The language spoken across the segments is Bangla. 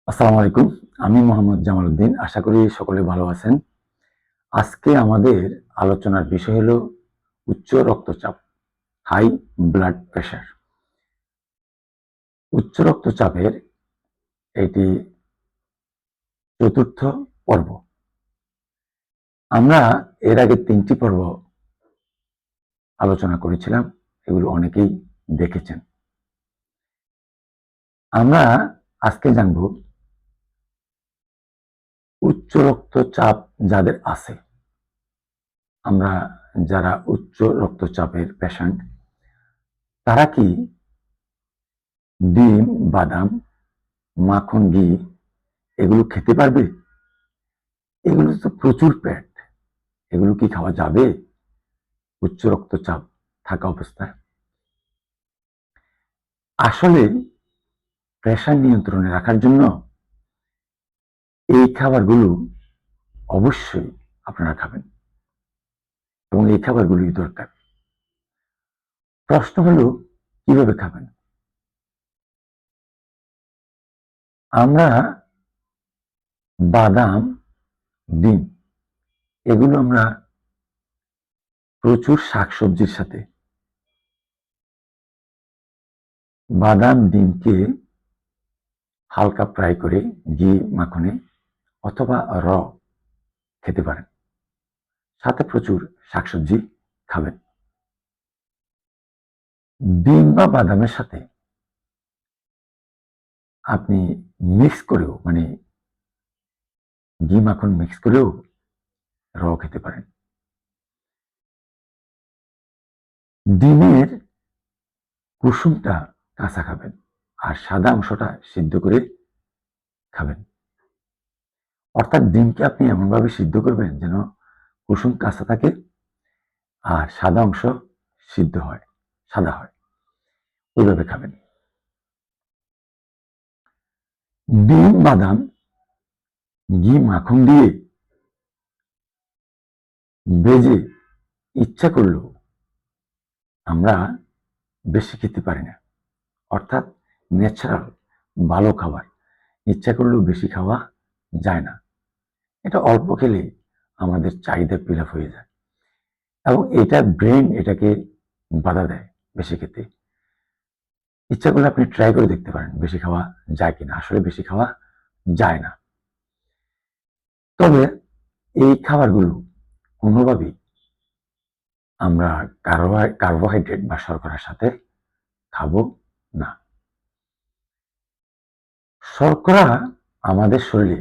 আসসালামু আলাইকুম। আমি মোহাম্মদ জামাল উদ্দিন। আশা করি সকলে ভালো আছেন। আজকে আমাদের আলোচনার বিষয় হলো উচ্চ রক্তচাপ, হাই ব্লাড প্রেশার। উচ্চ রক্তচাপের এটি চতুর্থ পর্ব। আমরা এর আগে ৩টি পর্ব আলোচনা করেছিলাম, এগুলো অনেকেই দেখেছেন। আমরা আজকে জানব উচ্চ রক্তচাপ যাদের আছে, আমরা যারা উচ্চ রক্তচাপের পেশেন্ট, তারা কি ডিম, বাদাম, মাখন, ঘি এগুলো খেতে পারবে? এগুলো তো প্রচুর ফ্যাট, এগুলো কি খাওয়া যাবে উচ্চ রক্তচাপ থাকা অবস্থায়? আসলে প্রেশার নিয়ন্ত্রণে রাখার জন্য এই খাবারগুলো অবশ্যই আপনারা খাবেন এবং এই খাবারগুলোই দরকার। প্রশ্ন হলো কিভাবে খাবেন? আমরা বাদাম, ডিম এগুলো আমরা প্রচুর শাকসবজির সাথে, বাদাম ডিমকে হালকা ফ্রাই করে ঘি মাখনে অথবা র খেতে পারেন, সাথে প্রচুর শাকসবজি খাবেন। ডিম বা বাদামের সাথে আপনি মিক্স করেও, মানে ঘি মাখন মিক্স করেও র খেতে পারেন। ডিমের কুসুমটা কাঁচা খাবেন আর সাদা অংশটা সিদ্ধ করে খাবেন। অর্থাৎ ডিমকে আপনি এমনভাবে সিদ্ধ করবেন যেন কুসুম কাঁচা থাকে আর সাদা অংশ সিদ্ধ হয়, সাদা হয়, ওইভাবে খাবেন। ডিম, বাদাম, ঘি মাখন দিয়ে ভেজে ইচ্ছা করলেও আমরা বেশি খেতে পারি না। অর্থাৎ ন্যাচারাল ভালো খাবার ইচ্ছা করলেও বেশি খাওয়া যায় না। এটা অল্প খেলে আমাদের চাহিদা ফিল আপ হয়ে যায় এবং এটা ব্রেন এটাকে বাধা দেয় বেশি খেতে। ইচ্ছা করলে আপনি ট্রাই করে দেখতে পারেন বেশি খাওয়া যায় কিনা। আসলে বেশি খাওয়া যায় না। তবে এই খাবারগুলো কোনোভাবেই আমরা কার্বোহাইড্রেট বা শর্করার সাথে খাবো না। শর্করা আমাদের শরীরে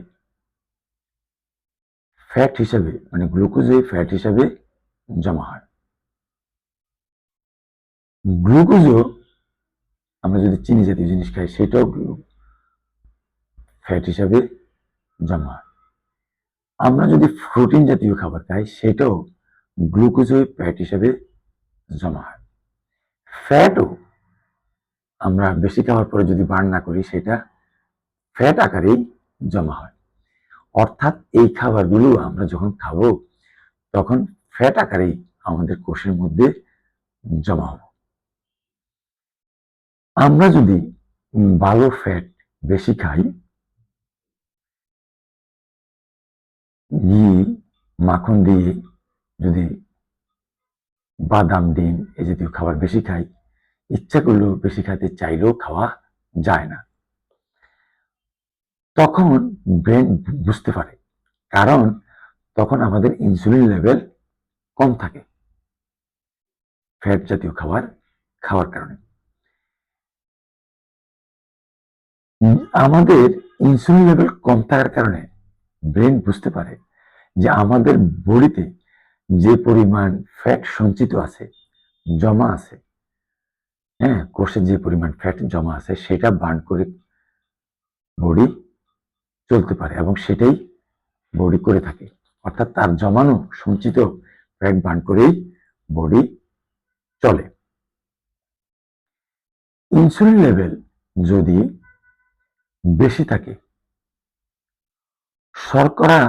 ফ্যাট হিসাবে, মানে গ্লুকোজে ফ্যাট হিসাবে জমা হয়। গ্লুকোজও আমরা যদি চিনি জাতীয় জিনিস খাই সেটাও ফ্যাট হিসাবে জমা হয়। আমরা যদি প্রোটিন জাতীয় খাবার খাই সেটাও গ্লুকোজও ফ্যাট হিসাবে জমা হয়। ফ্যাটও আমরা বেশি খাওয়ার পরে যদি বার্ন না করি সেটা ফ্যাট আকারেই জমা হয়। অর্থাৎ এই খাবারগুলো আমরা যখন খাবো তখন ফ্যাট আকারেই আমাদের কোষের মধ্যে জমা হবে। আমরা যদি ভালো ফ্যাট বেশি খাই, ঘি মাখন দিয়ে যদি বাদাম, ডিম এই জাতীয় খাবার বেশি খাই, ইচ্ছা করলেও বেশি খেতে চাইলেও খাওয়া যায় না। তখন ব্রেন বুঝতে পারে, কারণ তখন আমাদের ইনসুলিন লেভেল কম থাকে ফ্যাট জাতীয় খাবার খাওয়ার কারণে। আমাদের ইনসুলিন লেভেল কম থাকার কারণে ব্রেন বুঝতে পারে যে আমাদের বডিতে যে পরিমাণ ফ্যাট সঞ্চিত আছে, জমা আছে, হ্যাঁ, কোষে যে পরিমাণ ফ্যাট জমা আছে সেটা বার্ন করে বডি চলতে পারে এবং সেটাই বডি করে থাকে। অর্থাৎ তার জমানো সঞ্চিত ফ্যাট বার্ন করেই বডি চলে। ইনসুলিন লেভেল যদি বেশি থাকে, শর্করা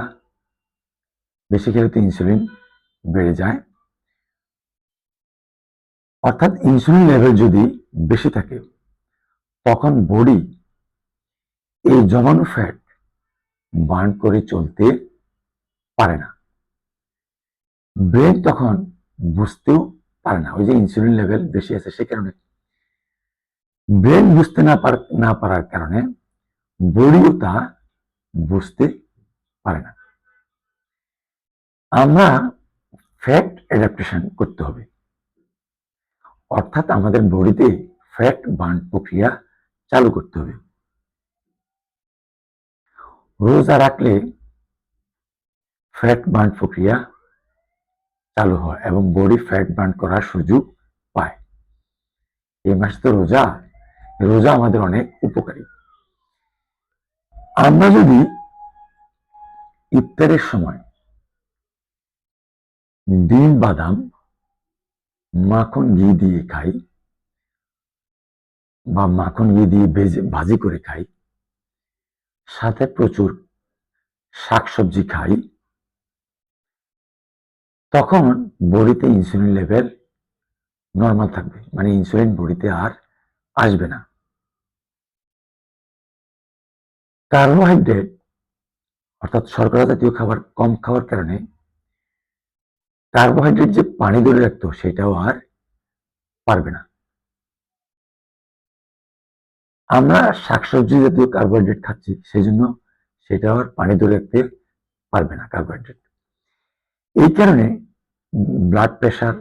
বেশি খেলে তো ইনসুলিন বেড়ে যায়। অর্থাৎ ইনসুলিন লেভেল যদি বেশি থাকে তখন বডি এই জমানো ফ্যাট বার্ন করে চলতে পারে না। ব্রেন তখন বুঝতেও পারে না, ওই যে ইনসুলিন লেভেল বেশি আছে সে কারণে ব্রেন বুঝতে না পারার কারণে বডিও তা বুঝতে পারে না। আমরা ফ্যাট অ্যাডাপ্টেশন করতে হবে, অর্থাৎ আমাদের বডিতে ফ্যাট বার্ন প্রক্রিয়া চালু করতে হবে। রোজা রাখলে ফ্যাট বার্ন প্রক্রিয়া চালু হয় এবং বডি ফ্যাট বার্ন করার সুযোগ পায়। এই মাসে তো রোজা আমাদের অনেক উপকারী। আমরা যদি ইফতারের সময় ডিম, বাদাম, মাখন, ঘি দিয়ে খাই বা মাখন ঘি দিয়ে ভাজি করে খাই, সাথে প্রচুর শাকসবজি খাই, তখন বডিতে ইনসুলিন লেভেল নর্মাল থাকবে, মানে ইনসুলিন বডিতে আর আসবে না। কার্বোহাইড্রেট অর্থাৎ শর্করা জাতীয় খাবার কম খাওয়ার কারণে কার্বোহাইড্রেট যে পানি ধরে রাখতো সেটাও আর পারবে না। আমরা শাকসবজি জাতীয় কার্বোহাইড্রেট খাচ্ছি, সেই জন্য সেটাও আর পানি ধরে রাখতে পারবে না কার্বোহাইড্রেট। এই কারণে ব্লাড প্রেশার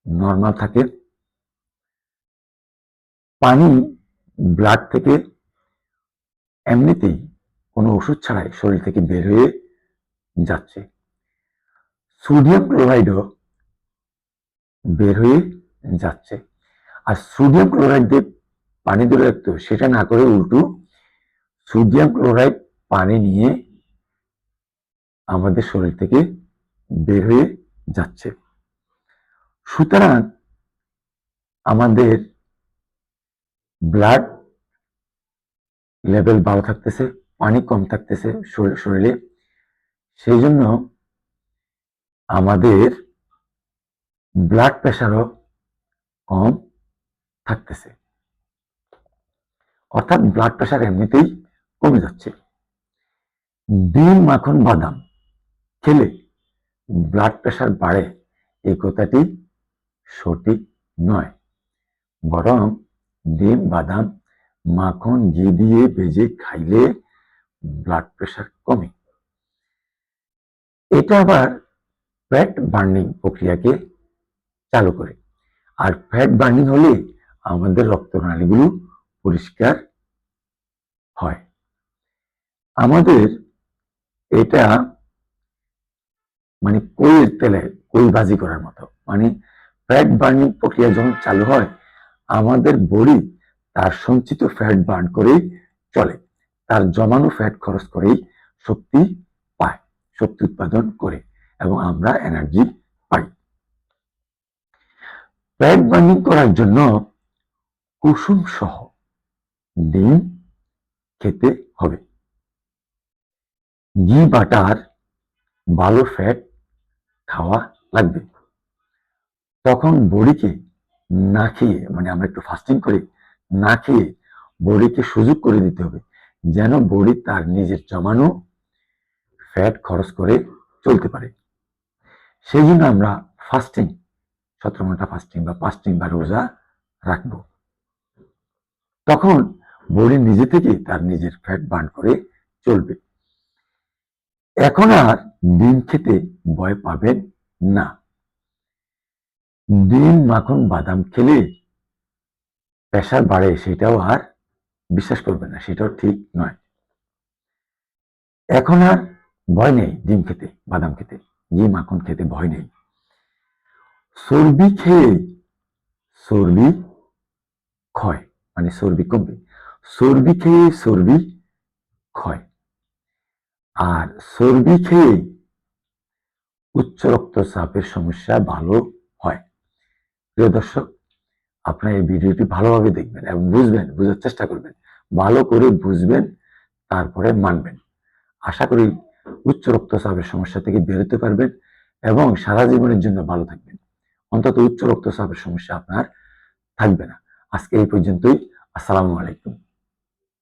নর্মাল থাকে, পানি ব্লাড থেকে এমনিতেই কোনো ওষুধ ছাড়াই শরীর থেকে বের হয়ে যাচ্ছে, সোডিয়াম ক্লোরাইডও বের হয়ে যাচ্ছে। আর সোডিয়াম ক্লোরাইড দিয়ে পানি ধরে রাখতো সেটা না করে উল্টো সোডিয়াম ক্লোরাইড পানি নিয়ে আমাদের শরীর থেকে বের হয়ে যাচ্ছে। সুতরাং আমাদের ব্লাড লেভেল ভালো থাকতেছে, পানি কম থাকতেছে শরীরে, সেই জন্য আমাদের ব্লাড প্রেশারও কম থাকতেছে, অর্থাৎ ব্লাড প্রেশার এমনিতেই কমে যাচ্ছে। ডিম, মাখন, বাদাম খেলে ব্লাড প্রেশার বাড়ে এই কথাটি সঠিক নয়, বরং ডিম, বাদাম, মাখন, ঘি দিয়ে ভেজে খাইলে ব্লাড প্রেশার কমে। এটা আবার ফ্যাট বার্নিং প্রক্রিয়াকে চালু করে, আর ফ্যাট বার্নিং হলে আমাদের রক্তনালীগুলো পরিষ্কার হয়। আমাদের এটা মানে কইয়ের তেলে কই ভাজি করার মতো, মানে ফ্যাট বার্নিং প্রক্রিয়া যখন চালু হয় আমাদের বডি তার সঞ্চিত ফ্যাট বার্ন করেই চলে, তার জমানো ফ্যাট খরচ করেই শক্তি পায়, শক্তি উৎপাদন করে এবং আমরা এনার্জি পাই। ফ্যাট বার্নিং করার জন্য কুসুম সহ ডিম খেতে হবে। ঘি, বাটার, ভালো ফ্যাট খাওয়া লাগবে। তখন বডিকে না খেয়ে, মানে আমরা একটু ফাস্টিং করি, না খেয়ে বডিকে সুযোগ করে দিতে হবে যেন বডি তার নিজের জমানো ফ্যাট খরচ করে চলতে পারে। সেই জন্য আমরা ফাস্টিং 17 ঘন্টা ফাস্টিং বা রোজা রাখবো। তখন বডি নিজে থেকে তার নিজের ফ্যাট বার্ন করে চলবে। এখন আর ডিম খেতে ভয় পাবেন না। ডিম, মাখন, বাদাম খেলে প্রেশার বাড়ে সেটাও আর বিশ্বাস করবেন না, সেটাও ঠিক নয়। এখন আর ভয় নেই ডিম খেতে, বাদাম খেতে, ঘি, মাখন খেতে ভয় নেই। চর্বি খেয়ে চর্বি ক্ষয়, মানে চর্বি কমবে, চর্বি খেয়ে চর্বি ক্ষয়, আর চর্বি খেয়ে উচ্চ রক্তচাপের সমস্যা ভালো হয়। প্রিয় দর্শক, আপনারা এই ভিডিওটি ভালোভাবে দেখবেন এবং বুঝার চেষ্টা করবেন, ভালো করে বুঝবেন, তারপরে মানবেন। আশা করি উচ্চ রক্তচাপের সমস্যা থেকে বেরোতে পারবেন এবং সারা জীবনের জন্য ভালো থাকবেন, অন্তত উচ্চ রক্তচাপের সমস্যা আপনার থাকবে না। আজকে এই পর্যন্তই। আসসালামু আলাইকুম।